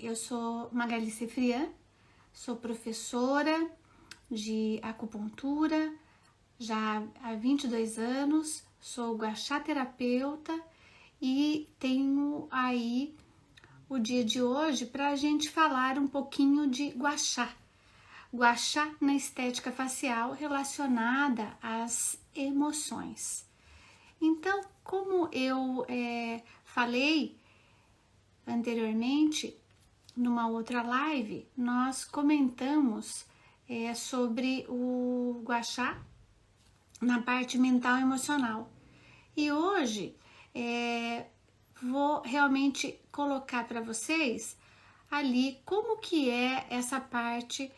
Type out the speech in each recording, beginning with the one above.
Eu sou Magali Cefrian, sou professora de acupuntura já há 22 anos, sou guaxá terapeuta e tenho aí o dia de hoje para a gente falar um pouquinho de guaxá. Guaxá na estética facial relacionada às emoções. Então, como eu falei anteriormente, numa outra live, nós comentamos sobre o guaxá na parte mental e emocional. E hoje vou realmente colocar para vocês ali como que é essa parte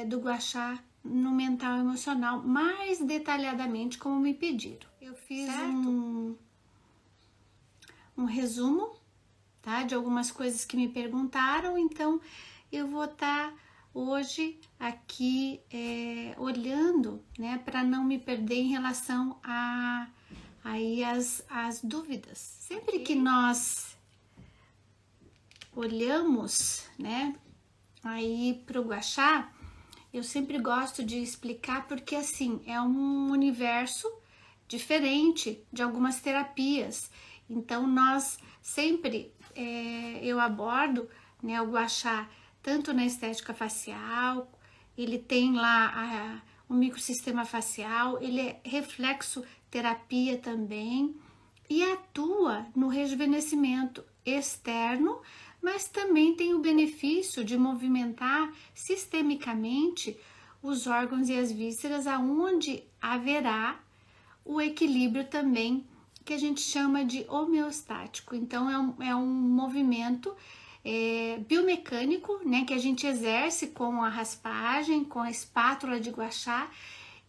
do guaxá no mental e emocional, mais detalhadamente como me pediram. Eu fiz um resumo, tá, de algumas coisas que me perguntaram, então eu vou estar hoje aqui olhando, né, para não me perder em relação a aí as dúvidas. Sempre que nós olhamos, né, aí pro guaxá, eu sempre gosto de explicar porque assim é um universo diferente de algumas terapias. Então nós sempre eu abordo, né, o guaxá tanto na estética facial, ele tem lá o microsistema facial, ele é reflexo terapia também e atua no rejuvenescimento externo, mas também tem o benefício de movimentar sistemicamente os órgãos e as vísceras, aonde haverá o equilíbrio também, que a gente chama de homeostático. Então é um movimento biomecânico, né, que a gente exerce com a raspagem, com a espátula de guaxá,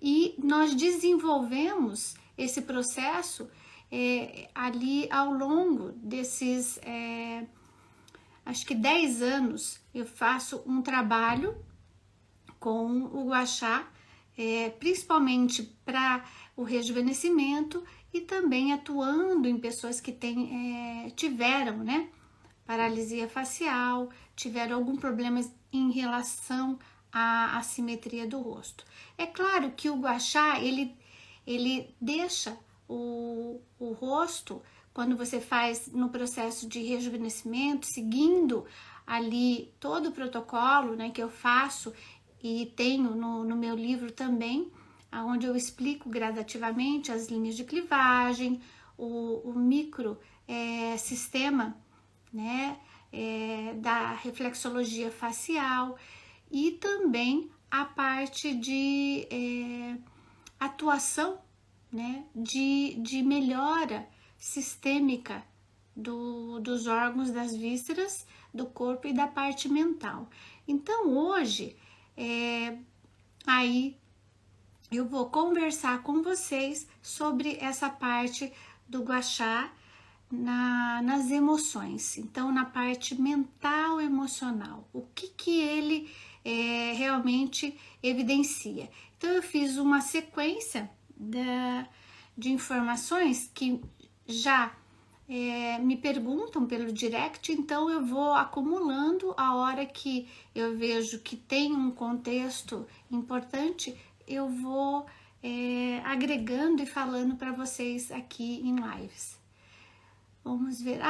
e nós desenvolvemos esse processo ali ao longo desses acho que 10 anos. Eu faço um trabalho com o guaxá, principalmente para o rejuvenescimento e também atuando em pessoas que tiveram, né, paralisia facial, tiveram algum problema em relação à assimetria do rosto. É claro que o guaxá, ele deixa o rosto, quando você faz no processo de rejuvenescimento, seguindo ali todo o protocolo, né, que eu faço e tenho no meu livro também, onde eu explico gradativamente as linhas de clivagem, o micro sistema, né, da reflexologia facial e também a parte de atuação, né, de melhora sistêmica dos órgãos, das vísceras, do corpo e da parte mental. Então hoje aí eu vou conversar com vocês sobre essa parte do guaxá nas emoções. Então, na parte mental e emocional, o que ele realmente evidencia. Então, eu fiz uma sequência de informações que já me perguntam pelo direct, então eu vou acumulando. A hora que eu vejo que tem um contexto importante, eu vou agregando e falando para vocês aqui em lives. Vamos ver.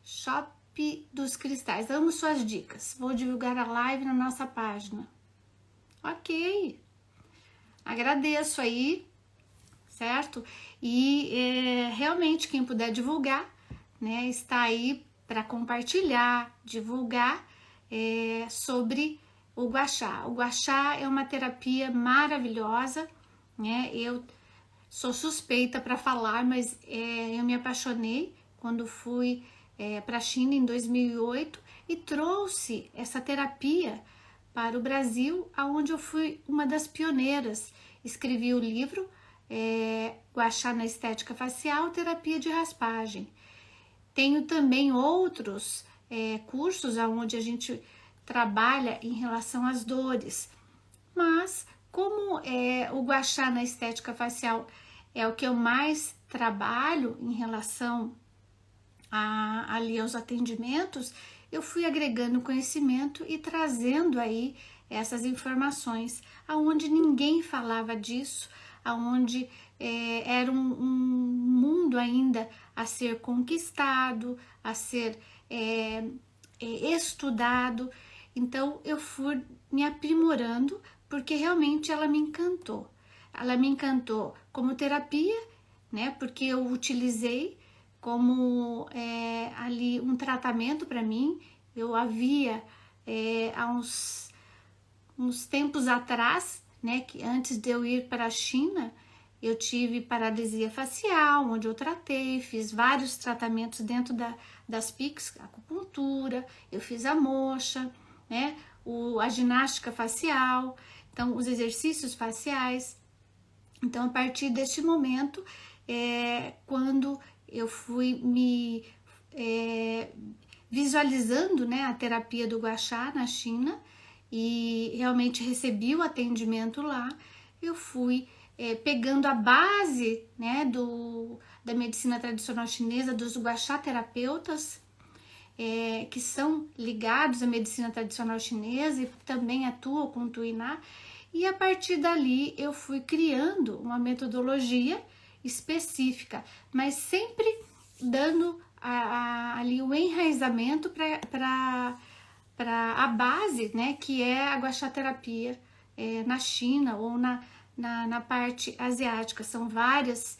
Shop dos Cristais. Amo suas dicas. Vou divulgar a live na nossa página. Ok. Agradeço aí, certo? E realmente quem puder divulgar, né, está aí para compartilhar, divulgar sobre o guaxá. O guaxá é uma terapia maravilhosa, né? Eu sou suspeita para falar, mas eu me apaixonei quando fui para a China em 2008 e trouxe essa terapia para o Brasil, aonde eu fui uma das pioneiras. Escrevi o livro Guaxá na Estética Facial, Terapia de Raspagem. Tenho também outros cursos onde a gente trabalha em relação às dores, mas como o guaxá na estética facial é o que eu mais trabalho em relação ali aos atendimentos, eu fui agregando conhecimento e trazendo aí essas informações, aonde ninguém falava disso, aonde era um mundo ainda a ser conquistado, a ser estudado. Então eu fui me aprimorando porque realmente ela me encantou. Ela me encantou como terapia, né? Porque eu utilizei como ali um tratamento para mim. Eu havia há uns tempos atrás, né, que antes de eu ir para a China, eu tive paralisia facial, onde eu tratei, fiz vários tratamentos dentro das PICs, acupuntura, eu fiz a moxa, né, a ginástica facial, então os exercícios faciais. Então, a partir deste momento, quando eu fui me visualizando, né, a terapia do Gua Sha na China e realmente recebi o atendimento lá, eu fui pegando a base, né, da medicina tradicional chinesa, dos Gua Sha terapeutas, que são ligados à medicina tradicional chinesa e também atuam com Tuiná, e a partir dali eu fui criando uma metodologia específica, mas sempre dando ali o enraizamento para a base, né, que é a Gua Sha terapia na China ou na parte asiática. São várias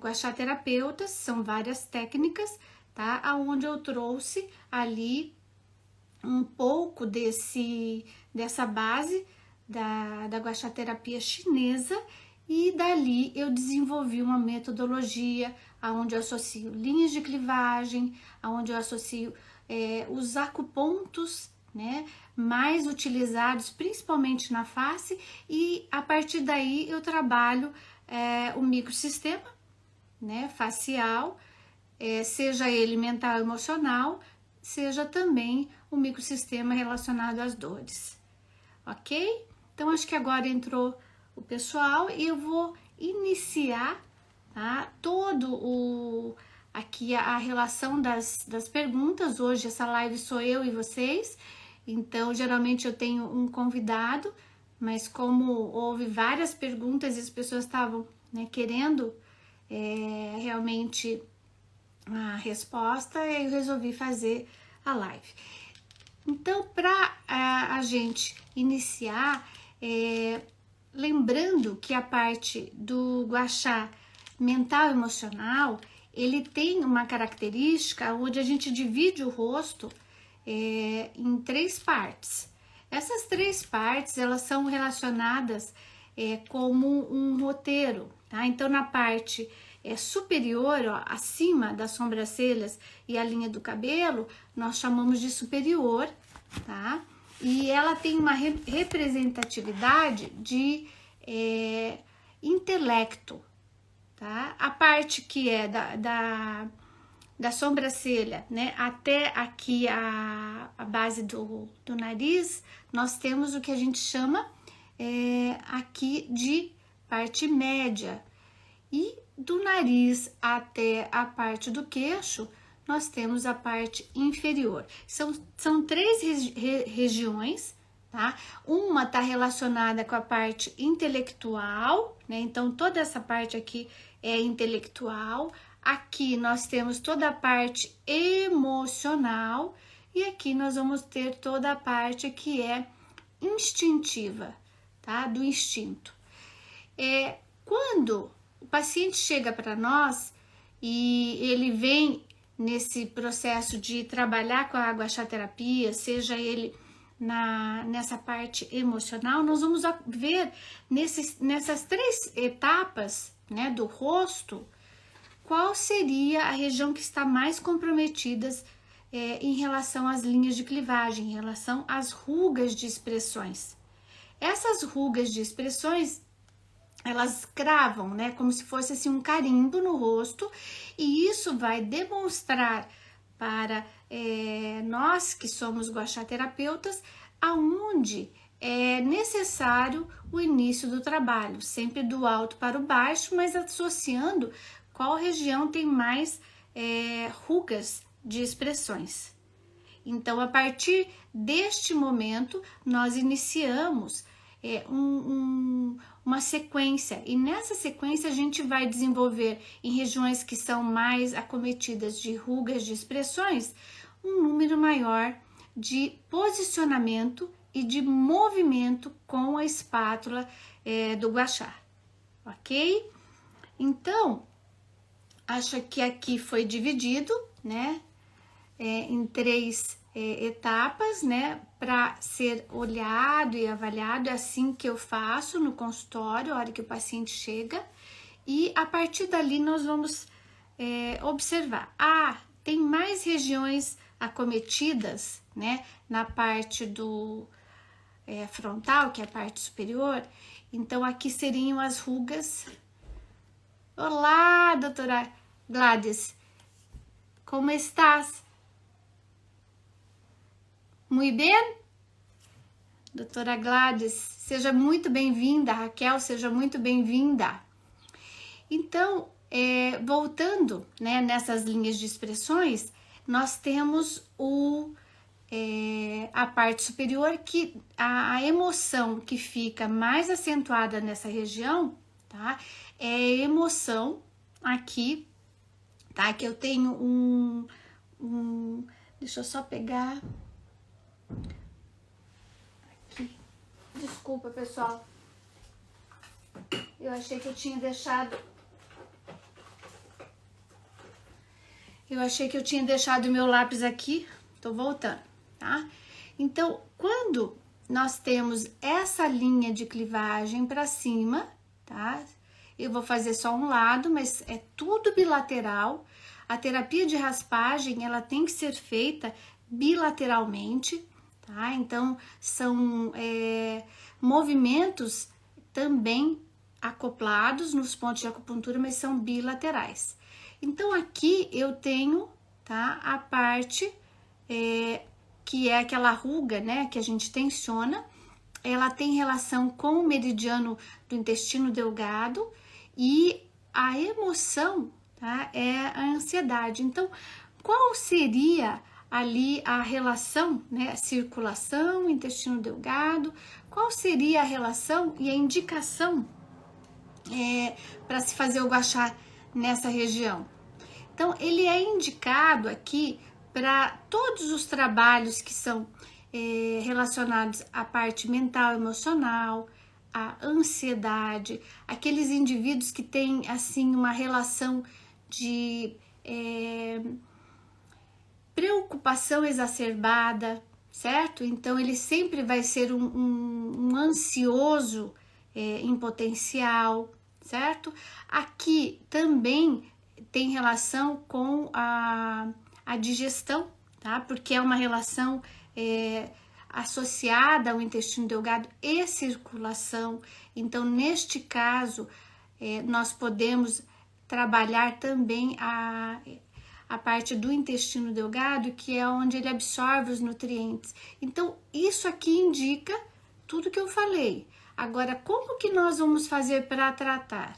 Gua Sha terapeutas, são várias técnicas, tá? Aonde eu trouxe ali um pouco dessa base da Gua Sha terapia chinesa, e dali eu desenvolvi uma metodologia onde eu associo linhas de clivagem, onde eu associo os acupontos, né, mais utilizados principalmente na face, e a partir daí eu trabalho o microsistema, né, facial, seja ele mental, emocional, seja também o microsistema relacionado às dores, ok? Então acho que agora entrou o pessoal e eu vou iniciar, tá, aqui a relação das perguntas. Hoje essa live sou eu e vocês, então geralmente eu tenho um convidado, mas como houve várias perguntas e as pessoas estavam, né, querendo realmente a resposta, eu resolvi fazer a live. Então, para a gente iniciar, lembrando que a parte do Gua Sha mental e emocional, ele tem uma característica onde a gente divide o rosto em 3 partes. Essas 3 partes, elas são relacionadas como um roteiro, tá? Então, na parte superior, ó, acima das sobrancelhas e a linha do cabelo, nós chamamos de superior, tá? E ela tem uma representatividade de intelecto, tá? A parte que é da sobrancelha, né, até aqui a base do nariz, nós temos o que a gente chama aqui de parte média, e do nariz até a parte do queixo, nós temos a parte inferior. São 3 regiões, tá? Uma está relacionada com a parte intelectual, né? Então, toda essa parte aqui é intelectual. Aqui nós temos toda a parte emocional, e aqui nós vamos ter toda a parte que é instintiva, tá? Do instinto. Quando o paciente chega para nós e ele vem nesse processo de trabalhar com a Gua Sha terapia, seja ele nessa parte emocional, nós vamos ver nessas 3 etapas, né, do rosto, qual seria a região que está mais comprometida em relação às linhas de clivagem, em relação às rugas de expressões. Essas rugas de expressões, elas cravam, né, como se fosse assim um carimbo no rosto, e isso vai demonstrar para nós que somos Gua Sha terapeutas aonde é necessário o início do trabalho, sempre do alto para o baixo, mas associando qual região tem mais rugas de expressões. Então, a partir deste momento, nós iniciamos uma sequência, e nessa sequência a gente vai desenvolver em regiões que são mais acometidas de rugas de expressões, um número maior de posicionamento e de movimento com a espátula do guachá, ok? Então, acho que aqui foi dividido, né, em 3 etapas, né, para ser olhado e avaliado. É assim que eu faço no consultório, a hora que o paciente chega, e a partir dali nós vamos observar. Tem mais regiões acometidas, né, na parte do frontal, que é a parte superior. Então, aqui seriam as rugas. Olá, doutora Gladys, como estás? Muito bem? Doutora Gladys, seja muito bem-vinda. Raquel, seja muito bem-vinda. Então, voltando, né, nessas linhas de expressões, nós temos a parte superior, que a emoção que fica mais acentuada nessa região, tá? É a emoção aqui, tá? Que eu tenho deixa eu só pegar aqui. Desculpa, pessoal. Eu achei que eu tinha deixado o meu lápis aqui. Tô voltando, tá? Então, quando nós temos essa linha de clivagem para cima, tá? Eu vou fazer só um lado, mas é tudo bilateral. A terapia de raspagem, ela tem que ser feita bilateralmente, tá? Então, são movimentos também acoplados nos pontos de acupuntura, mas são bilaterais. Então, aqui eu tenho, tá, a parte que é aquela ruga, né, que a gente tensiona. Ela tem relação com o meridiano do intestino delgado, e a emoção, tá, é a ansiedade. Então, qual seria ali a relação, né, circulação, intestino delgado? Qual seria a relação e a indicação para se fazer o guachá nessa região? Então, ele é indicado aqui para todos os trabalhos que são relacionados à parte mental, emocional, à ansiedade, aqueles indivíduos que têm, assim, uma relação de preocupação exacerbada, certo? Então, ele sempre vai ser um ansioso em potencial, certo? Aqui também tem relação com a digestão, tá? Porque é uma relação associada ao intestino delgado e circulação. Então, neste caso, nós podemos trabalhar também a parte do intestino delgado, que é onde ele absorve os nutrientes. Então, isso aqui indica tudo que eu falei. Agora, como que nós vamos fazer para tratar?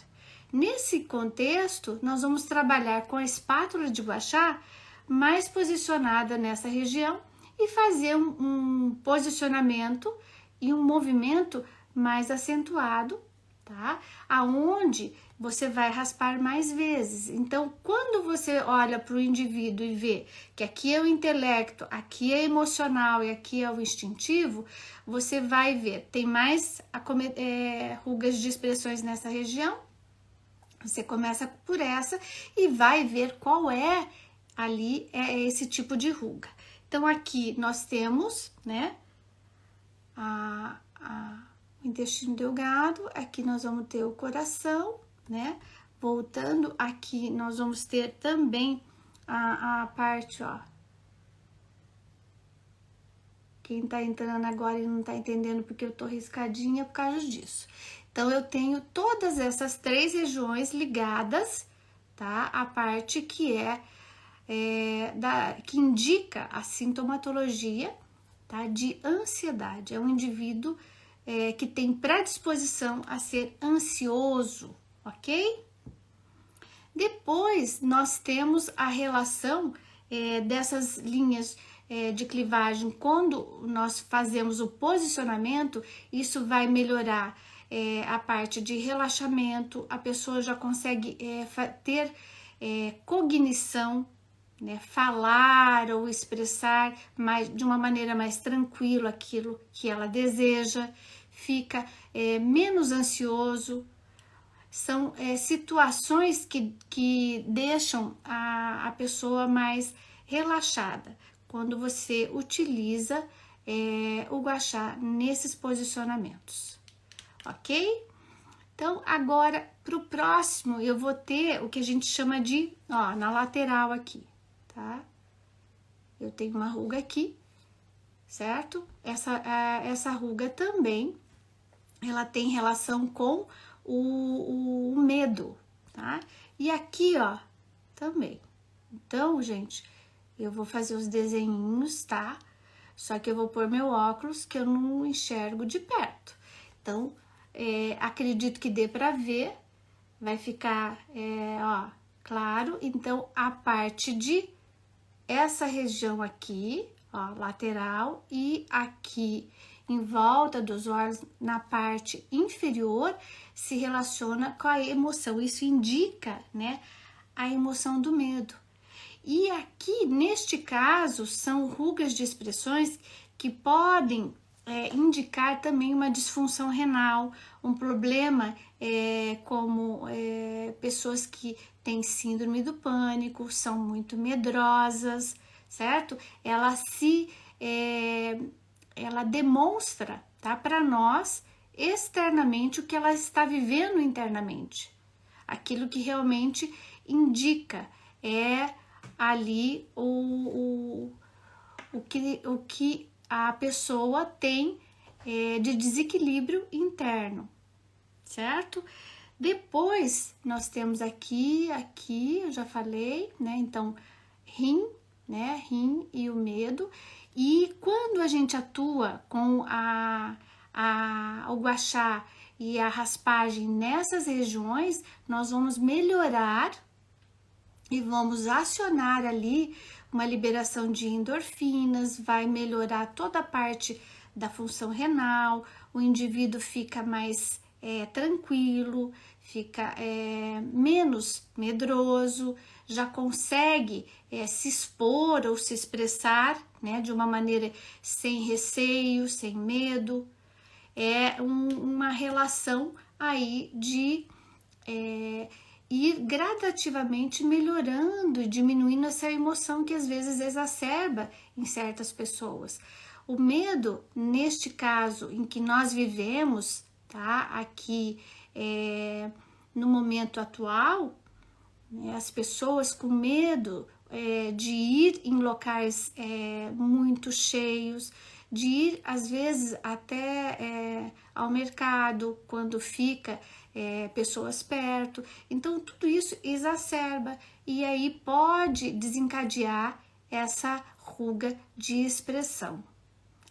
Nesse contexto, nós vamos trabalhar com a espátula de guachá mais posicionada nessa região e fazer um posicionamento e um movimento mais acentuado, tá? Aonde você vai raspar mais vezes. Então, quando você olha para o indivíduo e vê que aqui é o intelecto, aqui é emocional e aqui é o instintivo, você vai ver, tem mais rugas de expressões nessa região. Você começa por essa e vai ver qual é ali esse tipo de ruga. Então, aqui nós temos, né, o intestino delgado, aqui nós vamos ter o coração, né? Voltando, aqui nós vamos ter também a parte, ó. Quem tá entrando agora e não tá entendendo porque eu tô riscadinha, é por causa disso. Então, eu tenho todas essas 3 regiões ligadas, tá? A parte que que indica a sintomatologia, tá? De ansiedade. É um indivíduo que tem predisposição a ser ansioso, ok? Depois, nós temos a relação dessas linhas de clivagem. Quando nós fazemos o posicionamento, isso vai melhorar a parte de relaxamento, a pessoa já consegue ter cognição, né, falar ou expressar de uma maneira mais tranquila aquilo que ela deseja, fica menos ansioso. São situações que deixam a pessoa mais relaxada quando você utiliza o gua sha nesses posicionamentos, ok? Então, agora, para o próximo, eu vou ter o que a gente chama de, ó, na lateral aqui, tá? Eu tenho uma ruga aqui, certo? Essa ruga também, ela tem relação com o medo, tá? E aqui, ó, também. Então, gente, eu vou fazer os desenhinhos, tá? Só que eu vou pôr meu óculos, que eu não enxergo de perto. Então, acredito que dê pra ver, vai ficar, ó, claro. Então, a parte de essa região aqui, ó, lateral, e aqui em volta dos olhos, na parte inferior, se relaciona com a emoção. Isso indica, né, a emoção do medo. E aqui, neste caso, são rugas de expressões que podem indicar também uma disfunção renal, um problema como pessoas que têm síndrome do pânico, são muito medrosas, certo? Ela demonstra, tá, para nós externamente o que ela está vivendo internamente. Aquilo que realmente indica ali o que a pessoa tem de desequilíbrio interno, certo? Depois, nós temos aqui, eu já falei, né? Então, rim, né? Rim e o medo. E quando a gente atua com o gua sha e a raspagem nessas regiões, nós vamos melhorar e vamos acionar ali uma liberação de endorfinas, vai melhorar toda a parte da função renal, o indivíduo fica mais tranquilo, fica menos medroso, já consegue se expor ou se expressar, né, de uma maneira sem receio, sem medo. É uma relação aí de ir gradativamente melhorando e diminuindo essa emoção que às vezes exacerba em certas pessoas. O medo, neste caso em que nós vivemos, tá, aqui no momento atual, né, as pessoas com medo de ir em locais muito cheios, de ir às vezes até ao mercado quando fica pessoas perto. Então tudo isso exacerba e aí pode desencadear essa ruga de expressão.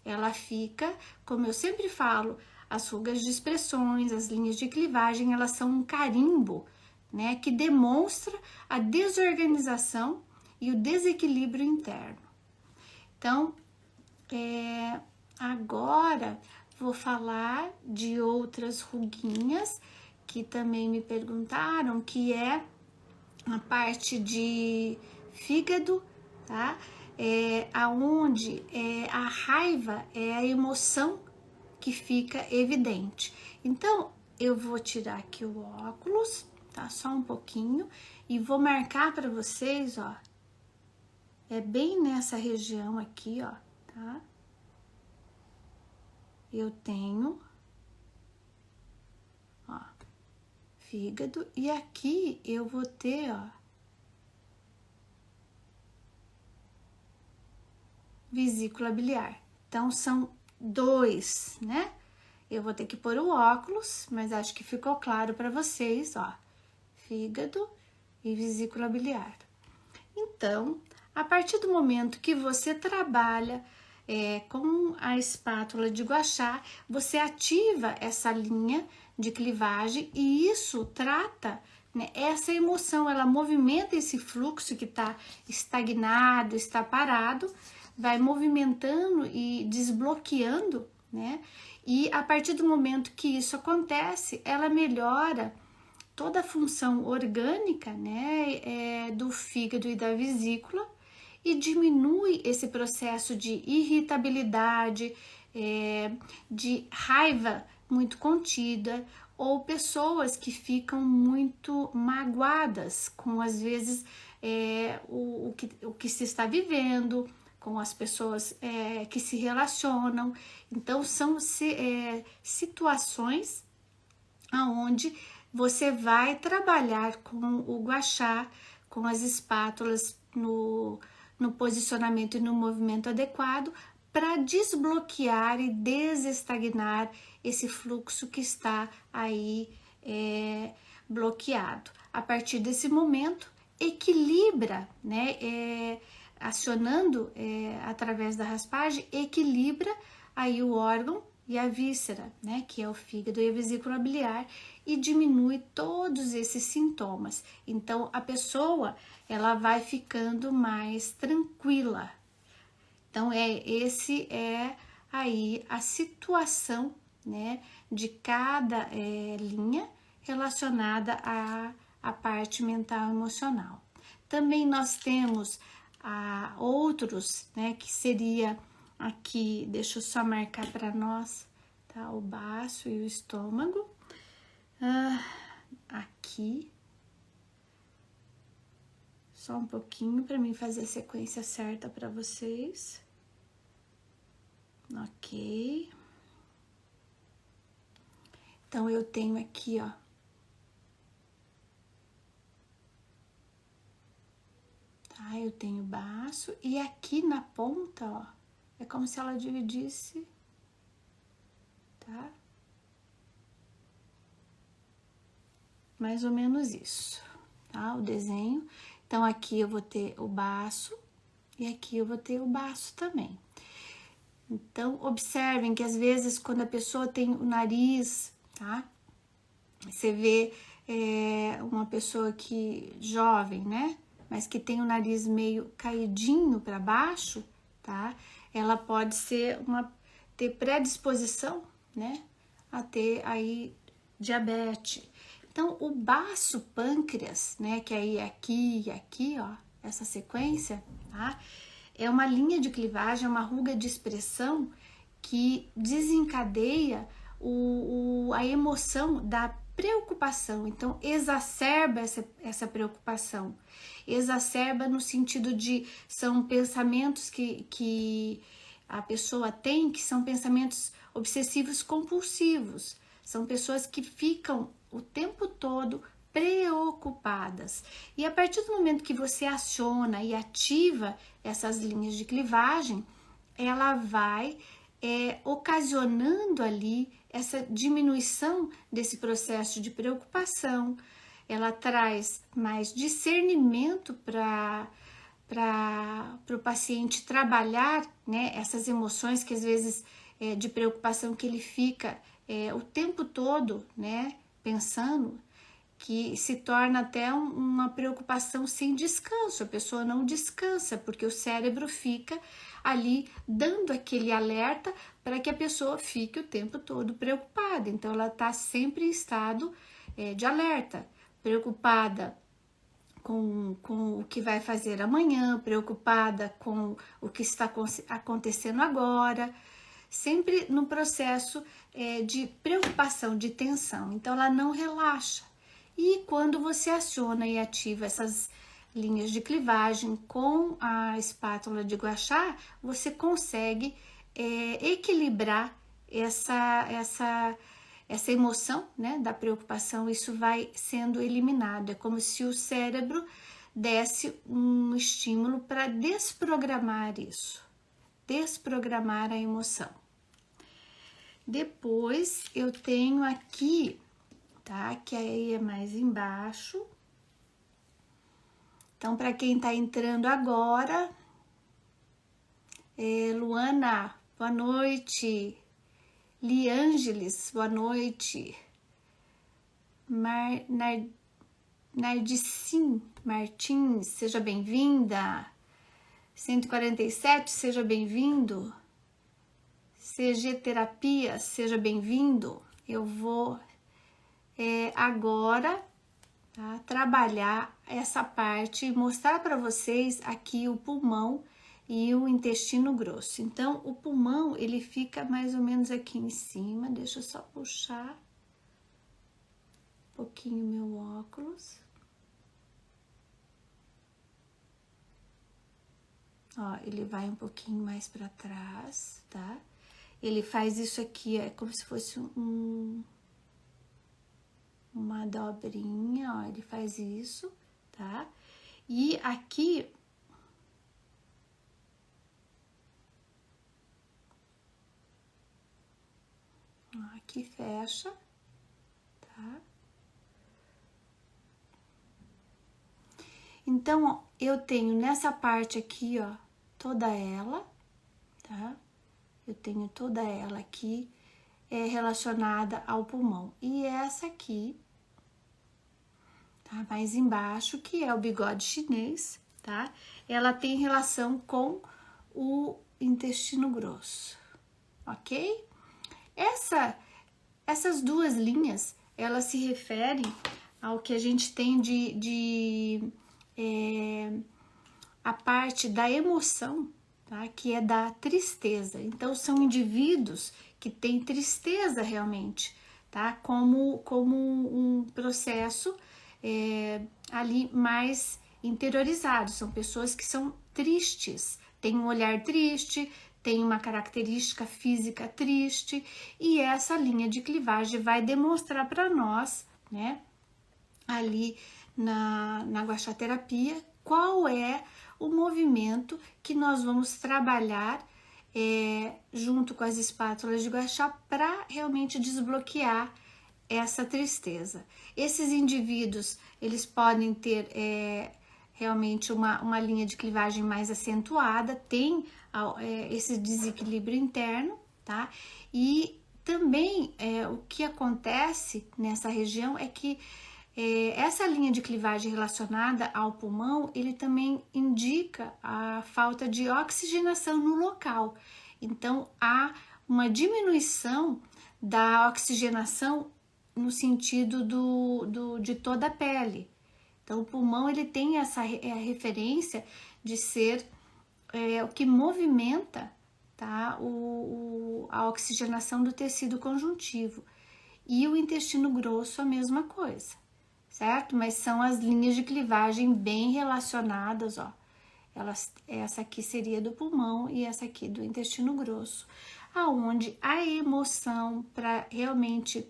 Ela fica, como eu sempre falo, as rugas de expressões, as linhas de clivagem, elas são um carimbo, né, que demonstra a desorganização e o desequilíbrio interno. Então, agora vou falar de outras ruguinhas que também me perguntaram, que é a parte de fígado, tá? Aonde a raiva é a emoção que fica evidente. Então, eu vou tirar aqui o óculos, tá? Só um pouquinho, e vou marcar para vocês, ó. É bem nessa região aqui, ó, tá? Eu tenho, ó, fígado, e aqui eu vou ter, ó, vesícula biliar. Então, são dois, né? Eu vou ter que pôr o óculos, mas acho que ficou claro para vocês, ó, fígado e vesícula biliar. Então, a partir do momento que você trabalha com a espátula de gua sha, você ativa essa linha de clivagem e isso trata né? Essa emoção, ela movimenta esse fluxo que está estagnado, está parado, vai movimentando e desbloqueando, né? E a partir do momento que isso acontece, ela melhora toda a função orgânica, né, do fígado e da vesícula, e diminui esse processo de irritabilidade, de raiva muito contida, ou pessoas que ficam muito magoadas com, às vezes, o que se está vivendo, com as pessoas que se relacionam. Então, são situações aonde você vai trabalhar com o guaxá, com as espátulas no posicionamento e no movimento adequado, para desbloquear e desestagnar esse fluxo que está aí bloqueado. A partir desse momento, equilibra, né? Acionando através da raspagem, equilibra aí o órgão e a víscera, né, que é o fígado e a vesícula biliar, e diminui todos esses sintomas. Então, a pessoa, ela vai ficando mais tranquila. Então, esse é aí a situação, né, de cada linha relacionada à parte mental e emocional. Também nós temos outros, né, que seria aqui, deixa eu só marcar para nós, tá? O baço e o estômago. Aqui. Só um pouquinho para mim fazer a sequência certa para vocês. Ok. Então, eu tenho aqui, ó. Tá? Eu tenho baço e aqui na ponta, ó, é como se ela dividisse, tá? Mais ou menos isso, tá? O desenho. Então, aqui eu vou ter o baço e aqui eu vou ter o baço também. Então, observem que às vezes quando a pessoa tem o nariz, tá? Você vê uma pessoa que jovem, né? Mas que tem o nariz meio caidinho para baixo, tá? Ela pode ter predisposição, né? A ter aí diabetes. Então, o baço pâncreas, né? Que aí aqui e aqui, ó, essa sequência, tá? É uma linha de clivagem, é uma ruga de expressão que desencadeia a emoção da preocupação. Então, exacerba essa preocupação. Exacerba no sentido de são pensamentos que a pessoa tem, que são pensamentos obsessivos compulsivos. São pessoas que ficam o tempo todo preocupadas. E a partir do momento que você aciona e ativa essas linhas de clivagem, ela vai ocasionando ali essa diminuição desse processo de preocupação. Ela traz mais discernimento para o paciente trabalhar, né, essas emoções que às vezes de preocupação que ele fica o tempo todo, né, pensando, que se torna até uma preocupação sem descanso. A pessoa não descansa, porque o cérebro fica ali dando aquele alerta para que a pessoa fique o tempo todo preocupada. Então, ela está sempre em estado de alerta, preocupada com o que vai fazer amanhã, preocupada com o que está acontecendo agora, sempre no processo de preocupação, de tensão. Então, ela não relaxa. E quando você aciona e ativa essas linhas de clivagem com a espátula de guaxá, você consegue equilibrar essa emoção, né, da preocupação. Isso vai sendo eliminado. É como se o cérebro desse um estímulo para desprogramar isso, desprogramar a emoção. Depois eu tenho aqui, tá? Que aí é mais embaixo. Então, para quem tá entrando agora, Luana, boa noite. Liângeles, boa noite. Nardicim Martins, seja bem-vinda. 147, seja bem-vindo. CG Terapia, seja bem-vindo. Eu vou agora, tá, trabalhar essa parte e mostrar para vocês aqui o pulmão e o intestino grosso. Então, o pulmão, ele fica mais ou menos aqui em cima. Deixa eu só puxar um pouquinho meu óculos. Ó, ele vai um pouquinho mais para trás, tá? Ele faz isso aqui, é como se fosse uma dobrinha, ó, ele faz isso, tá? E aqui, ó, aqui fecha, tá? Então, ó, eu tenho nessa parte aqui, ó, toda ela, tá? Eu tenho toda ela aqui relacionada ao pulmão. E essa aqui, tá? Mais embaixo, que é o bigode chinês, tá? Ela tem relação com o intestino grosso, ok? Essas duas linhas, elas se referem ao que a gente tem a parte da emoção, tá? Que é da tristeza. Então, são indivíduos que têm tristeza realmente, tá? Como um processo ali mais interiorizado. São pessoas que são tristes, têm um olhar triste, tem uma característica física triste, e essa linha de clivagem vai demonstrar para nós, né, ali na Gua Sha Terapia, qual é o movimento que nós vamos trabalhar junto com as espátulas de Gua Sha para realmente desbloquear essa tristeza. Esses indivíduos, eles podem ter realmente uma linha de clivagem mais acentuada, tem esse desequilíbrio interno, tá? E também o que acontece nessa região é que essa linha de clivagem relacionada ao pulmão, ele também indica a falta de oxigenação no local. Então, há uma diminuição da oxigenação no sentido de toda a pele. Então, o pulmão, ele tem essa referência de ser o que movimenta, tá, a oxigenação do tecido conjuntivo. E o intestino grosso, a mesma coisa, certo? Mas são as linhas de clivagem bem relacionadas, ó. Essa aqui seria do pulmão e essa aqui do intestino grosso, aonde a emoção para realmente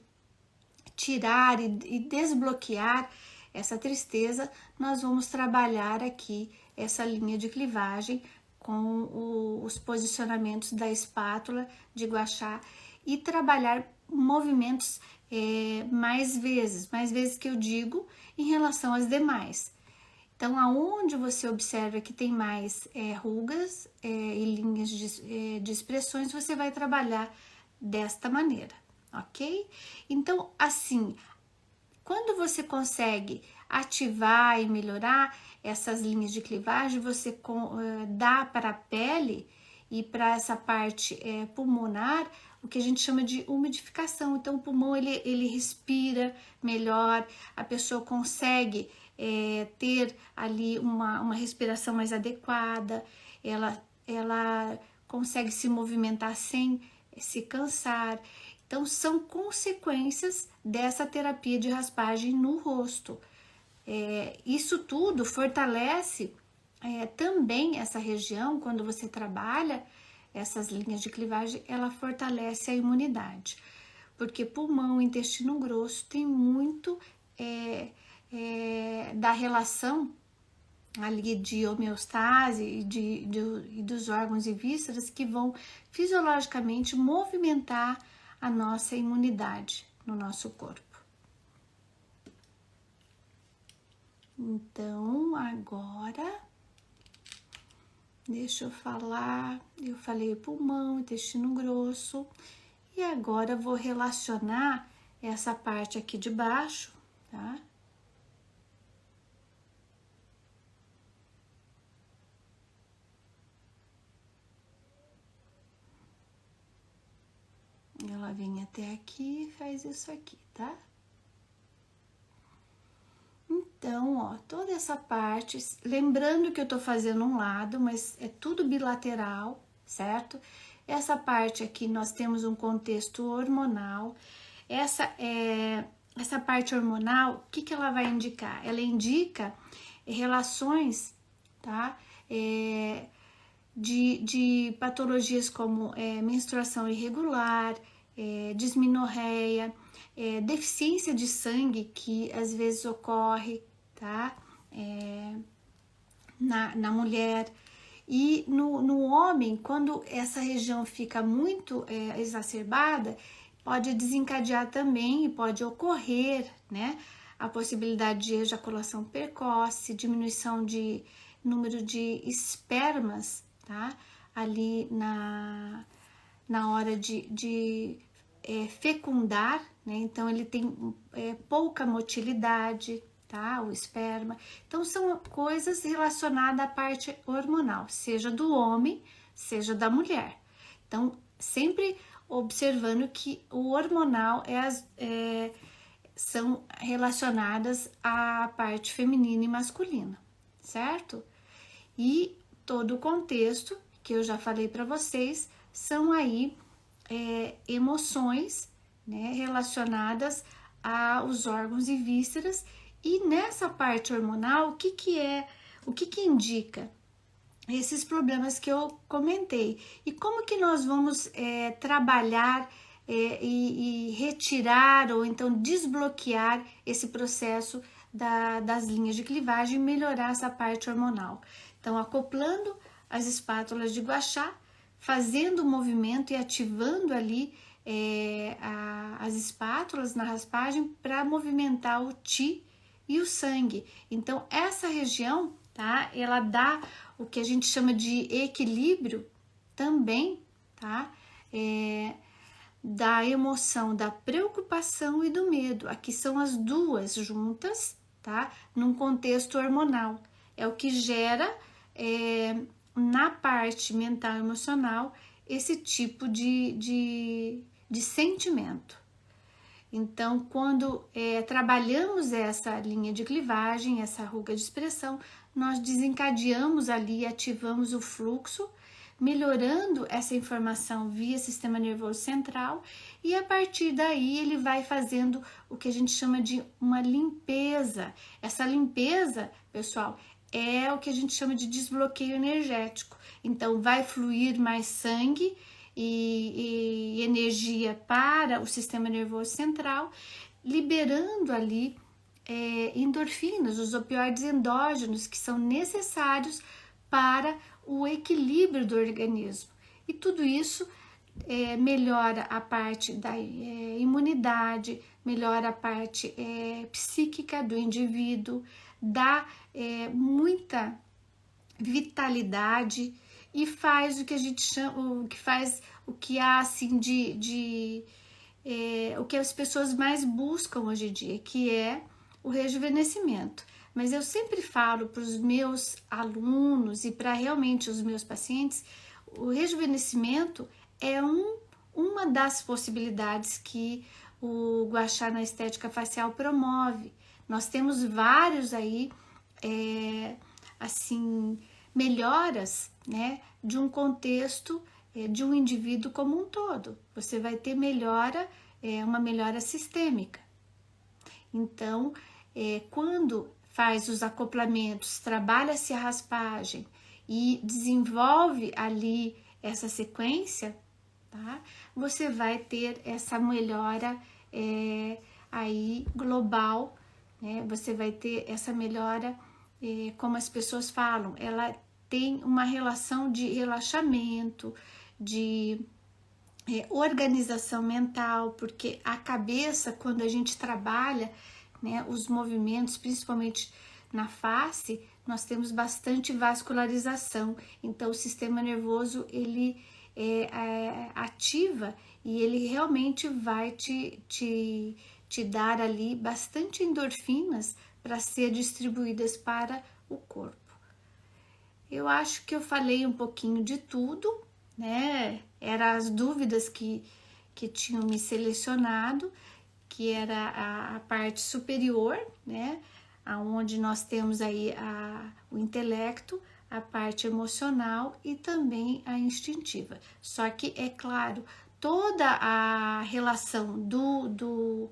tirar e desbloquear essa tristeza, nós vamos trabalhar aqui essa linha de clivagem com os posicionamentos da espátula de Gua Sha e trabalhar movimentos mais vezes que eu digo em relação às demais. Então, aonde você observa que tem mais rugas e linhas de expressões, você vai trabalhar desta maneira, ok? Então, assim, quando você consegue ativar e melhorar essas linhas de clivagem, você dá para a pele e para essa parte pulmonar o que a gente chama de umidificação. Então, o pulmão ele respira melhor, a pessoa consegue ter ali uma respiração mais adequada, ela consegue se movimentar sem se cansar. Então, são consequências dessa terapia de raspagem no rosto. Isso tudo fortalece também essa região, quando você trabalha essas linhas de clivagem, ela fortalece a imunidade. Porque pulmão e intestino grosso tem muito da relação ali de homeostase e dos órgãos e vísceras que vão fisiologicamente movimentar a nossa imunidade no nosso corpo. Então, agora, deixa eu falar, eu falei pulmão, intestino grosso, e agora vou relacionar essa parte aqui de baixo, tá? ela vem até aqui e faz isso aqui, tá? Então, ó, toda essa parte, lembrando que eu tô fazendo um lado, mas é tudo bilateral, certo? Essa parte aqui nós temos um contexto hormonal. Essa parte hormonal, o que ela vai indicar? Ela indica relações, tá? De patologias como menstruação irregular, dismenorreia, deficiência de sangue que às vezes ocorre, tá? Na mulher. E no homem, quando essa região fica muito exacerbada, pode desencadear também e pode ocorrer, né? A possibilidade de ejaculação precoce, diminuição de número de espermas, tá? Ali na hora de fecundar, né? Então ele tem pouca motilidade, tá? O esperma. Então são coisas relacionadas à parte hormonal, seja do homem, seja da mulher. Então sempre observando que o hormonal são relacionadas à parte feminina e masculina, certo? E todo o contexto que eu já falei para vocês são aí emoções, né, relacionadas aos órgãos e vísceras. E nessa parte hormonal, o que indica? Esses problemas que eu comentei. E como que nós vamos trabalhar e retirar ou então desbloquear esse processo das linhas de clivagem e melhorar essa parte hormonal? Então, acoplando as espátulas de gua sha, fazendo o movimento e ativando ali as espátulas na raspagem para movimentar o qi e o sangue. Então, essa região, tá? Ela dá o que a gente chama de equilíbrio também, tá? Da emoção, da preocupação e do medo. Aqui são as duas juntas, tá? Num contexto hormonal. É o que gera na parte mental e emocional esse tipo de sentimento. Então, quando trabalhamos essa linha de clivagem, essa ruga de expressão, nós desencadeamos ali, ativamos o fluxo, melhorando essa informação via sistema nervoso central, e a partir daí ele vai fazendo o que a gente chama de uma limpeza. Essa limpeza, pessoal, é o que a gente chama de desbloqueio energético. Então, vai fluir mais sangue e energia para o sistema nervoso central, liberando ali endorfinas, os opioides endógenos, que são necessários para o equilíbrio do organismo. E tudo isso melhora a parte da imunidade, melhora a parte psíquica do indivíduo, dá muita vitalidade e faz o que a gente chama, o que há assim o que as pessoas mais buscam hoje em dia, que é o rejuvenescimento. Mas eu sempre falo para os meus alunos e para realmente os meus pacientes, o rejuvenescimento é uma das possibilidades que o gua sha na estética facial promove. Nós temos vários aí, assim, melhoras, né, de um contexto de um indivíduo como um todo. Você vai ter uma melhora sistêmica. Então, quando faz os acoplamentos, trabalha-se a raspagem e desenvolve ali essa sequência, tá? Você vai ter essa melhora aí global, né? Você vai ter essa melhora, como as pessoas falam, ela tem uma relação de relaxamento, de organização mental, porque a cabeça, quando a gente trabalha, né, os movimentos, principalmente na face, nós temos bastante vascularização, então o sistema nervoso ele ativa e ele realmente vai te dar ali bastante endorfinas para ser distribuídas para o corpo. Eu acho que eu falei um pouquinho de tudo, né? Eram as dúvidas que que tinham me selecionado, que era a parte superior, né? Aonde nós temos aí o intelecto, a parte emocional e também a instintiva. Só que, é claro, toda a relação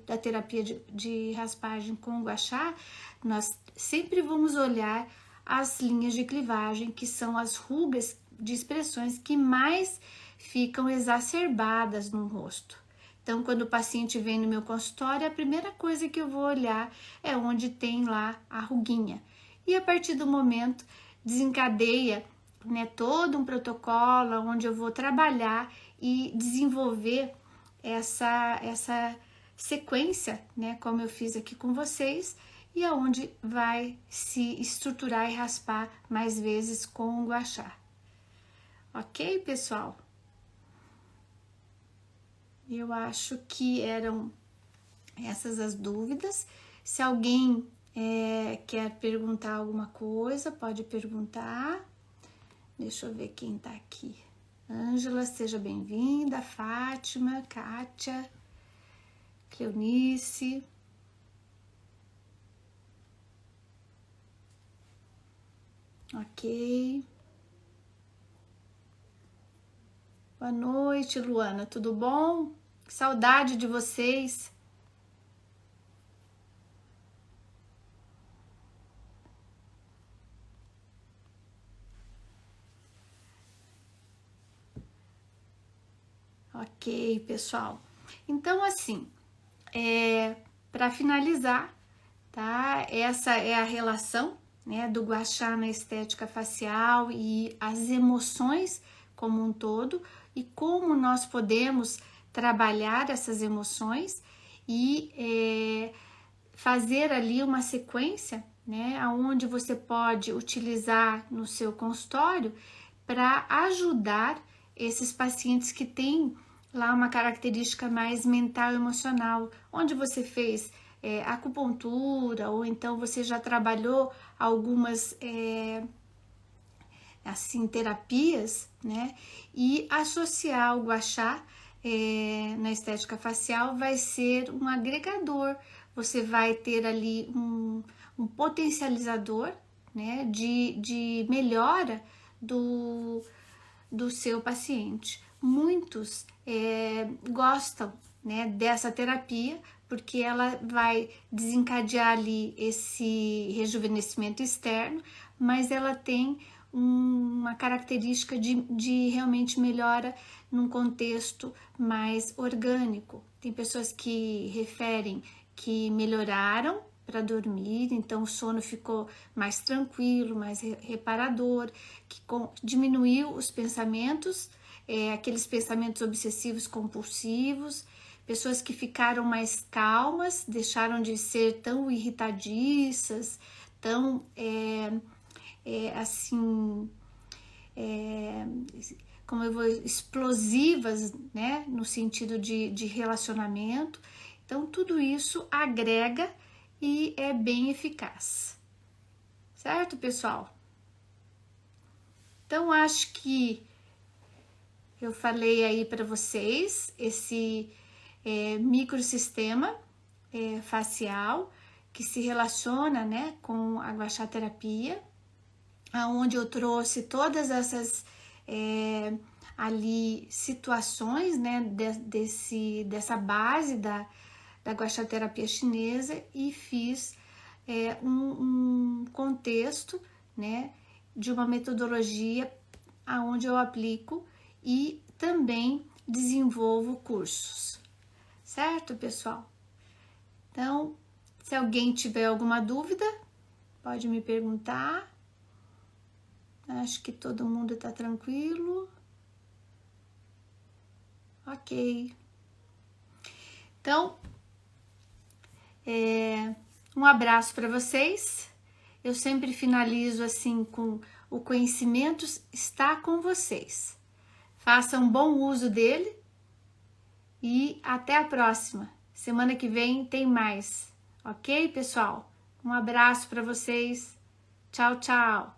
da terapia de raspagem com o gua sha, nós sempre vamos olhar as linhas de clivagem, que são as rugas de expressões que mais ficam exacerbadas no rosto. Então, quando o paciente vem no meu consultório, a primeira coisa que eu vou olhar é onde tem lá a ruguinha. E a partir do momento, desencadeia, né, todo um protocolo onde eu vou trabalhar e desenvolver essa sequência, né, como eu fiz aqui com vocês, e aonde vai se estruturar e raspar mais vezes com o gua sha. Ok, pessoal? Eu acho que eram essas as dúvidas. Se alguém quer perguntar alguma coisa, pode perguntar. Deixa eu ver quem tá aqui. Ângela, seja bem-vinda. Fátima, Kátia, Cleonice. Ok. Boa noite, Luana. Tudo bom? Que saudade de vocês. Ok, pessoal. Então, assim, para finalizar, tá? Essa é a relação, né, do gua sha na estética facial e as emoções como um todo, e como nós podemos trabalhar essas emoções e fazer ali uma sequência, né, onde você pode utilizar no seu consultório para ajudar esses pacientes que têm lá uma característica mais mental e emocional, onde você fez acupuntura, ou então você já trabalhou algumas assim, terapias, né? E associar o gua sha na estética facial vai ser um agregador. Você vai ter ali um potencializador, né? De melhora do seu paciente. Muitos gostam, né, dessa terapia, porque ela vai desencadear ali esse rejuvenescimento externo, mas ela tem uma característica de realmente melhora num contexto mais orgânico. Tem pessoas que referem que melhoraram para dormir, então o sono ficou mais tranquilo, mais reparador, que diminuiu os pensamentos, aqueles pensamentos obsessivos compulsivos, pessoas que ficaram mais calmas, deixaram de ser tão irritadiças, tão assim, como eu vou, explosivas, né, no sentido de relacionamento. Então, tudo isso agrega e é bem eficaz. Certo, pessoal? Então, acho que eu falei aí para vocês esse microsistema facial que se relaciona, né, com a gua sha terapia, aonde eu trouxe todas essas ali situações, né, dessa base da gua sha terapia chinesa, e fiz um contexto, né, de uma metodologia aonde eu aplico e também desenvolvo cursos. Certo, pessoal? Então, se alguém tiver alguma dúvida, pode me perguntar. Acho que todo mundo tá tranquilo. Ok. Então, um abraço para vocês. Eu sempre finalizo assim com: o conhecimento está com vocês. Façam bom uso dele e até a próxima. Semana que vem tem mais. Ok, pessoal? Um abraço para vocês. Tchau, tchau.